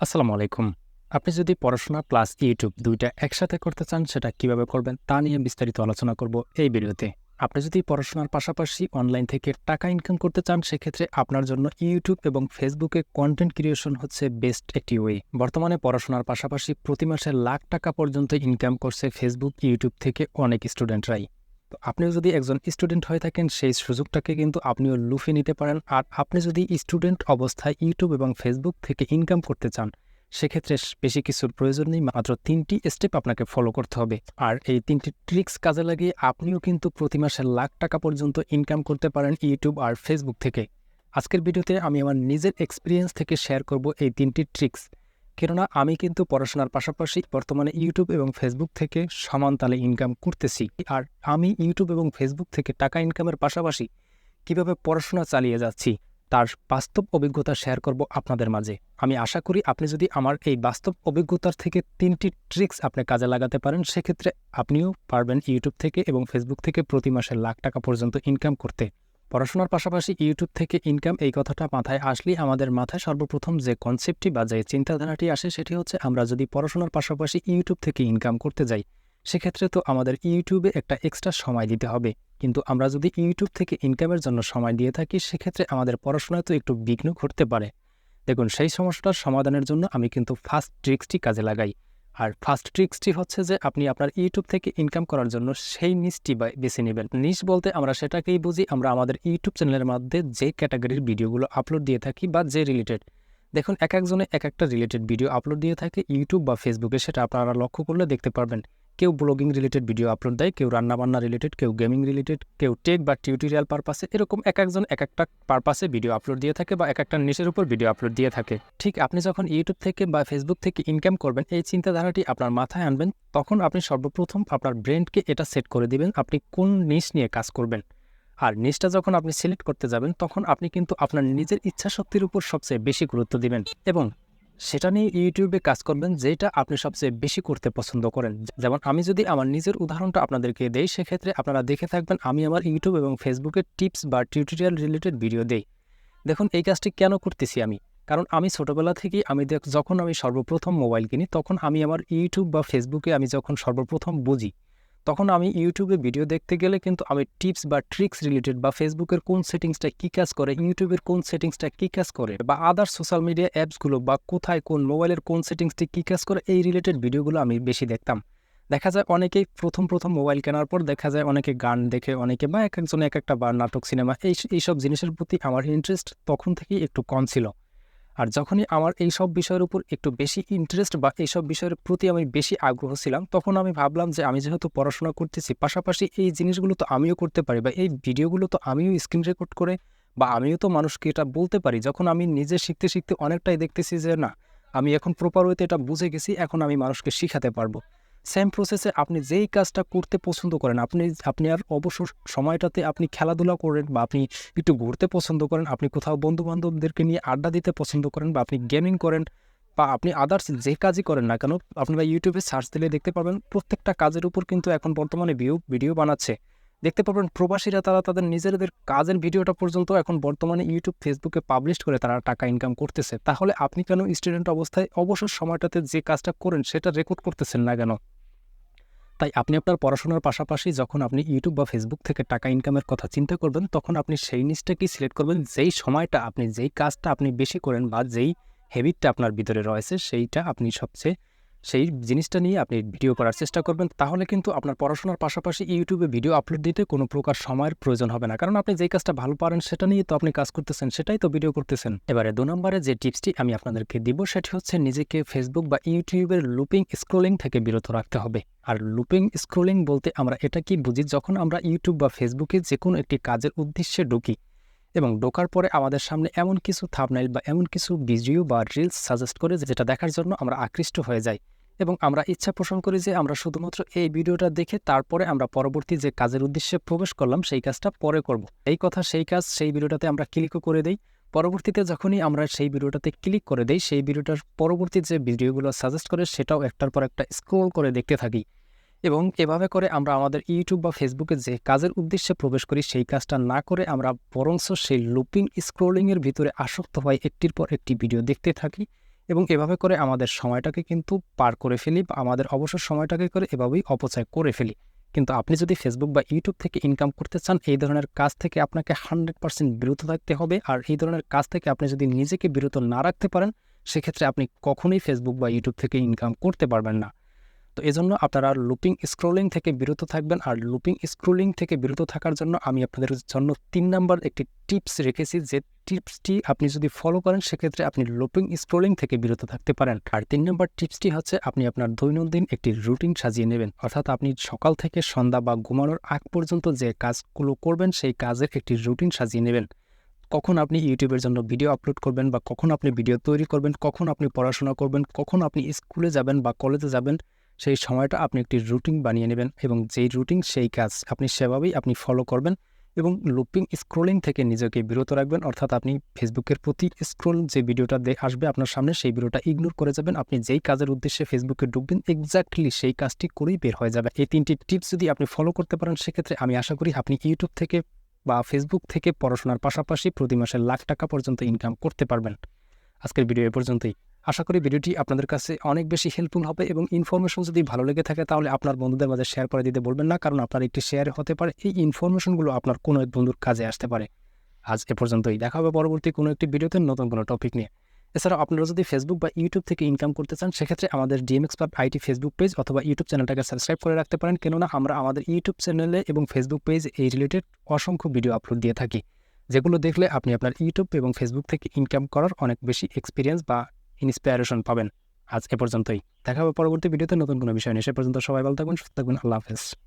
আসসালামু আলাইকুম। আপনি যদি পড়াশোনা প্লাস ইউটিউব ২ টা একসাথে করতে চান, সেটা কিভাবে করবেন তা নিয়ে বিস্তারিত আলোচনা করব এই ভিডিওতে। আপনি যদি পড়াশোনার পাশাপাশি অনলাইন থেকে টাকা ইনকাম করতে চান, সেক্ষেত্রে আপনার জন্য ইউটিউব এবং ফেসবুকে কনটেন্ট ক্রিয়েশন হচ্ছে বেস্ট একটি ওয়ে। বর্তমানে পড়াশোনার পাশাপাশি প্রতি মাসে লাখ টাকা পর্যন্ত ইনকাম করছে ফেসবুক, ইউটিউব থেকে অনেক স্টুডেন্টরাই। তো আপনিও যদি একজন স্টুডেন্ট হয়ে থাকেন, সেই সুযোগটাকে কিন্তু আপনিও লুফে নিতে পারেন। আর আপনি যদি স্টুডেন্ট অবস্থায় ইউটিউব এবং ফেসবুক থেকে ইনকাম করতে চান, সেক্ষেত্রে বেশি কিছুর প্রয়োজন নেই, মাত্র ৩টি স্টেপ আপনাকে ফলো করতে হবে। আর এই ৩টি ট্রিক্স কাজে লাগিয়ে আপনিও কিন্তু প্রতি মাসে লাখ টাকা পর্যন্ত ইনকাম করতে পারেন ইউটিউব আর ফেসবুক থেকে। আজকের ভিডিওতে আমি আমার নিজের এক্সপিরিয়েন্স থেকে শেয়ার করব এই ৩টি ট্রিক্স। কেননা আমি কিন্তু পড়াশোনার পাশাপাশি বর্তমানে ইউটিউব এবং ফেসবুক থেকে সমান তালে ইনকাম করতেছি। আর আমি ইউটিউব এবং ফেসবুক থেকে টাকা ইনকামের পাশাপাশি কিভাবে পড়াশোনা চালিয়ে যাচ্ছি, তার বাস্তব অভিজ্ঞতা শেয়ার করব আপনাদের মাঝে। আমি আশা করি আপনি যদি আমার এই বাস্তব অভিজ্ঞতার থেকে ৩টি ট্রিক্স আপনি কাজে লাগাতে পারেন, সেক্ষেত্রে আপনিও পারবেন ইউটিউব থেকে এবং ফেসবুক থেকে প্রতি মাসে লাখ টাকা পর্যন্ত ইনকাম করতে। পড়াশোনার পাশাপাশি ইউটিউব থেকে ইনকাম, এই কথাটা মাথায় আসলেই আমাদের মাথায় সর্বপ্রথম যে কনসেপ্টটি বা যে চিন্তাধারাটি আসে, সেটি হচ্ছে আমরা যদি পড়াশোনার পাশাপাশি ইউটিউব থেকে ইনকাম করতে যাই, সেক্ষেত্রে তো আমাদের ইউটিউবে একটা এক্সট্রা সময় দিতে হবে। কিন্তু আমরা যদি ইউটিউব থেকে ইনকামের জন্য সময় দিয়ে থাকি, সেক্ষেত্রে আমাদের পড়াশোনায় তো একটু বিঘ্ন ঘটতে পারে। দেখুন, সেই সমস্যাটার সমাধানের জন্য আমি কিন্তু ফার্স্ট ট্রিক্সটি কাজে লাগাই। আর ফার্স্ট ট্রিক্সটি হচ্ছে যে আপনি আপনার ইউটিউব থেকে ইনকাম করার জন্য সেই নিশটি বেছে নেবেন। নিশ বলতে আমরা সেটাকেই বুঝি, আমরা আমাদের ইউটিউব চ্যানেলের মধ্যে যে ক্যাটাগরির ভিডিওগুলো আপলোড দিয়ে থাকি বা যে রিলেটেড। দেখুন, এক একজনে এক একটা রিলেটেড ভিডিও আপলোড দিয়ে থাকে ইউটিউব বা ফেসবুকে, সেটা আপনারা লক্ষ্য করলে দেখতে পারবেন। কেউ ব্লগিং রিলেটেড ভিডিও আপলোড দেয়, কেউ রান্নাবান্না রিলেটেড, কেউ গেমিং রিলেটেড, কেউ টেক বা টিউটোরিয়াল পারপাসে, এরকম এক একজন এক একটা পারপাসে ভিডিও আপলোড দিয়ে থাকে বা এক একটা নিশের উপর ভিডিও আপলোড দিয়ে থাকে। ঠিক আপনি যখন ইউটিউব থেকে বা ফেসবুক থেকে ইনকাম করবেন, এই চিন্তাধারাটি আপনার মাথায় আনবেন, তখন আপনি সর্বপ্রথম আপনার ব্রেনকে এটা সেট করে দিবেন আপনি কোন নিশ নিয়ে কাজ করবেন। আর নিশটা যখন আপনি সিলেক্ট করতে যাবেন, তখন আপনি কিন্তু আপনার নিজের ইচ্ছাশক্তির উপর সবচেয়ে বেশি গুরুত্ব দিবেন এবং সেটা নিয়ে ইউটিউবে কাজ করবেন যেটা আপনি সবচেয়ে বেশি করতে পছন্দ করেন। যেমন আমি যদি আমার নিজের উদাহরণটা আপনাদেরকে দেই, সেক্ষেত্রে আপনারা দেখে থাকবেন আমি আমার ইউটিউব এবং ফেসবুকে টিপস বা টিউটোরিয়াল রিলেটেড ভিডিও দেই। দেখুন, এই কাজটি কেন করতেছি আমি? কারণ আমি ছোটবেলা থেকেই যখন আমি সর্বপ্রথম মোবাইল কিনি, তখন আমি আমার ইউটিউব বা ফেসবুকে আমি যখন সর্বপ্রথম বুঝি, তখন আমি ইউটিউবে ভিডিও দেখতে গেলে কিন্তু আমি টিপস বা ট্রিক্স রিলেটেড বা ফেসবুকের কোন সেটিংসটা কী কাজ করে, ইউটিউবের কোন সেটিংসটা কী কাজ করে, বা আদার সোশ্যাল মিডিয়া অ্যাপসগুলো বা কোথায় কোন মোবাইলের কোন সেটিংসটি কী কাজ করে, এই রিলেটেড ভিডিওগুলো আমি বেশি দেখতাম। দেখা যায় অনেকেই প্রথম মোবাইল কেনার পর দেখা যায় অনেকে গান দেখে, অনেকে বা এক একজনে এক একটা বা নাটক, সিনেমা, এইসব জিনিসের প্রতি আমার ইন্টারেস্ট তখন থেকেই একটু কম ছিল। আর যখনই আমার এইসব বিষয়ের উপর একটু বেশি ইন্টারেস্ট বা এইসব বিষয়ের প্রতি আমি বেশি আগ্রহ ছিলাম, তখন আমি ভাবলাম যে আমি যেহেতু পড়াশোনা করতেছি, পাশাপাশি এই জিনিসগুলো তো আমিও করতে পারি, বা এই ভিডিওগুলো তো আমিও স্ক্রিন রেকর্ড করে বা আমিও তো মানুষকে এটা বলতে পারি। যখন আমি নিজে শিখতে শিখতে অনেকটাই দেখতেছি যে না, আমি এখন প্রপার ওয়েতে এটা বুঝে গেছি, এখন আমি মানুষকে শিখাতে পারবো। সেম প্রসেসে আপনি যেই কাজটা করতে পছন্দ করেন, আপনি আর অবসর সময়টাতে আপনি খেলাধুলা করেন বা আপনি একটু ঘুরতে পছন্দ করেন, আপনি কোথাও বন্ধু-বান্ধবদেরকে নিয়ে আড্ডা দিতে পছন্দ করেন, বা আপনি গেমিং করেন, বা আপনি আদার্স যে কাজই করেন না কেন, আপনারা ইউটিউবে সার্চ দিলে দেখতে পাবেন প্রত্যেকটা কাজের উপর কিন্তু এখন বর্তমানে ভিডিও বানাচ্ছে। দেখতে পাবেন প্রবাসীরা তারা তাদের নিজেদের কাজের ভিডিওটা পর্যন্ত এখন বর্তমানে ইউটিউব, ফেসবুকে পাবলিশ করে তারা টাকা ইনকাম করতেছে। তাহলে আপনি কেন স্টুডেন্ট অবস্থায় অবসর সময়টাতে যে কাজটা করেন সেটা রেকর্ড করতেছেন না কেন? তাই আপনি আপনার পড়াশোনার পাশাপাশি যখন আপনি ইউটিউব বা ফেসবুক থেকে টাকা ইনকামের কথা চিন্তা করবেন, তখন আপনি সেই নিচটাকেই সিলেক্ট করবেন, যেই সময়টা আপনি যেই কাজটা আপনি বেশি করেন বা যেই হ্যাবিটটা আপনার ভিতরে রয়েছে, সেইটা আপনি সেই জিনিসটা নিয়ে আপনি ভিডিও করার চেষ্টা করবেন। তাহলে কিন্তু আপনার পড়াশোনার পাশাপাশি ইউটিউবে ভিডিও আপলোড দিতে কোনো প্রকার সময়ের প্রয়োজন হবে না, কারণ আপনি যেই কাজটা ভালো পারেন সেটা নিয়ে তো আপনি কাজ করতেছেন, সেটাই তো ভিডিও করতেছেন। এবারে ২ নম্বরে যে টিপসটি আমি আপনাদেরকে দিব, সেটি হচ্ছে নিজেকে ফেসবুক বা ইউটিউবের লুপিং স্ক্রলিং থেকে বিরত রাখতে হবে। আর লুপিং স্ক্রলিং বলতে আমরা এটা কি বুঝি, যখন আমরা ইউটিউব বা ফেসবুকে যে কোনো একটি কাজের উদ্দেশ্যে ঢুকি এবং ঢোকার পরে আমাদের সামনে এমন কিছু থাম্বনেইল বা এমন কিছু ভিডিও বা রিলস সাজেস্ট করে যেটা দেখার জন্য আমরা আকৃষ্ট হয়ে যাই এবং আমরা ইচ্ছা পোষণ করি যে আমরা শুধুমাত্র এই ভিডিওটা দেখে তারপরে আমরা পরবর্তী যে কাজের উদ্দেশ্যে প্রবেশ করলাম সেই কাজটা পরে করব। এই কথা সেই কাজ, সেই ভিডিওটাতে আমরা ক্লিকও করে দেই। পরবর্তীতে যখনই আমরা সেই ভিডিওটাতে ক্লিক করে দেই, সেই ভিডিওটার পরবর্তী যে ভিডিওগুলো সাজেস্ট করে সেটাও একটার পর একটা স্ক্রল করে দেখতে থাকি এবং এভাবে করে আমরা আমাদের ইউটিউব বা ফেসবুকে যে কাজের উদ্দেশ্যে প্রবেশ করি সেই কাজটা না করে আমরা বরঞ্চ সেই লুপিং স্ক্রোলিংয়ের ভিতরে আসক্ত হয়ে একটির পর একটি ভিডিও দেখতে থাকি এবং এভাবে করে আমাদের সময়টাকে কিন্তু পার করে ফেলি বা আমাদের অবসর সময়টাকে করে এভাবেই অপচয় করে ফেলি। কিন্তু আপনি যদি ফেসবুক বা ইউটিউব থেকে ইনকাম করতে চান, এই ধরনের কাজ থেকে আপনাকে 100% বিরত থাকতে হবে। আর এই ধরনের কাজ থেকে আপনি যদি নিজেকে বিরত না রাখতে পারেন, সেক্ষেত্রে আপনি কখনোই ফেসবুক বা ইউটিউব থেকে ইনকাম করতে পারবেন না। তো এজন্য আপনারা লুপিং স্ক্রলিং থেকে বিরত থাকবেন। আর লুপিং স্ক্রলিং থেকে বিরত থাকার জন্য আমি আপনাদের জন্য 3 নাম্বার একটি টিপস রেখেছি, যে টিপসটি আপনি যদি ফলো করেন সেক্ষেত্রে আপনি লুপিং স্ক্রলিং থেকে বিরত থাকতে পারেন। আর 3 নাম্বার টিপসটি হচ্ছে আপনি আপনার দৈনন্দিন একটি রুটিন সাজিয়ে নেবেন। অর্থাৎ আপনি সকাল থেকে সন্ধ্যা বা ঘুমানোর আগ পর্যন্ত যে কাজগুলো করবেন সেই কাজের একটি রুটিন সাজিয়ে নেবেন। কখন আপনি ইউটিউবের জন্য ভিডিও আপলোড করবেন বা কখন আপনি ভিডিও তৈরি করবেন, কখন আপনি পড়াশোনা করবেন, কখন আপনি স্কুলে যাবেন বা কলেজে যাবেন, সেই সময়টা আপনি একটি রুটিন বানিয়ে নেবেন এবং যেই রুটিন সেই কাজ আপনি সেভাবেই আপনি ফলো করবেন এবং লুপিং স্ক্রলিং থেকে নিজেকে বিরত রাখবেন। অর্থাৎ আপনি ফেসবুকের প্রতি স্ক্রল যে ভিডিওটা আসবে আপনার সামনে, সেই ভিডিওটা ইগনোর করে যাবেন। আপনি যেই কাজের উদ্দেশ্যে ফেসবুকে ঢুকবেন এক্স্যাক্টলি সেই কাজটি করেই বের হয়ে যাবে। এই 3টি টিপস যদি আপনি ফলো করতে পারেন, সেক্ষেত্রে আমি আশা করি আপনি ইউটিউব থেকে বা ফেসবুক থেকে পড়াশোনার পাশাপাশি প্রতি মাসে লাখ টাকা পর্যন্ত ইনকাম করতে পারবেন। আজকের ভিডিও এ পর্যন্তই। আশা করি ভিডিওটি আপনাদের কাছে অনেক বেশি হেল্পফুল হবে এবং ইনফরমেশন যদি ভালো লেগে থাকে তাহলে আপনার বন্ধুদের মাঝে শেয়ার করে দিতে বলবেন না, কারণ আপনার একটি শেয়ার হতে পারে এই ইনফরমেশনগুলো আপনার কোনো এক বন্ধুর কাজে আসতে পারে। আজ এ পর্যন্তই, দেখা হবে পরবর্তী কোনো একটি ভিডিওতে নতুন কোনো টপিক নিয়ে। এছাড়াও আপনারা যদি ফেসবুক বা ইউটিউব থেকে ইনকাম করতে চান, সেক্ষেত্রে আমাদের ডিএমএক্সপার্ট আইটি ফেসবুক পেজ অথবা ইউটিউব চ্যানেলটাকে সাবস্ক্রাইব করে রাখতে পারেন, কেননা আমরা আমাদের ইউটিউব চ্যানেলে এবং ফেসবুক পেজ এই রিলেটেড অসংখ্য ভিডিও আপলোড দিয়ে থাকি, যেগুলো দেখলে আপনি আপনার ইউটিউব এবং ফেসবুক থেকে ইনকাম করার অনেক বেশি এক্সপিরিয়েন্স বা ইন্সপিরেশন পাবেন। আজ এ পর্যন্তই, দেখা হবে পরবর্তী ভিডিওতে নতুন কোনো বিষয় নিয়ে। সে পর্যন্ত সবাই ভালো থাকবেন, সুস্থ থাকবেন। আল্লাহ হাফেজ।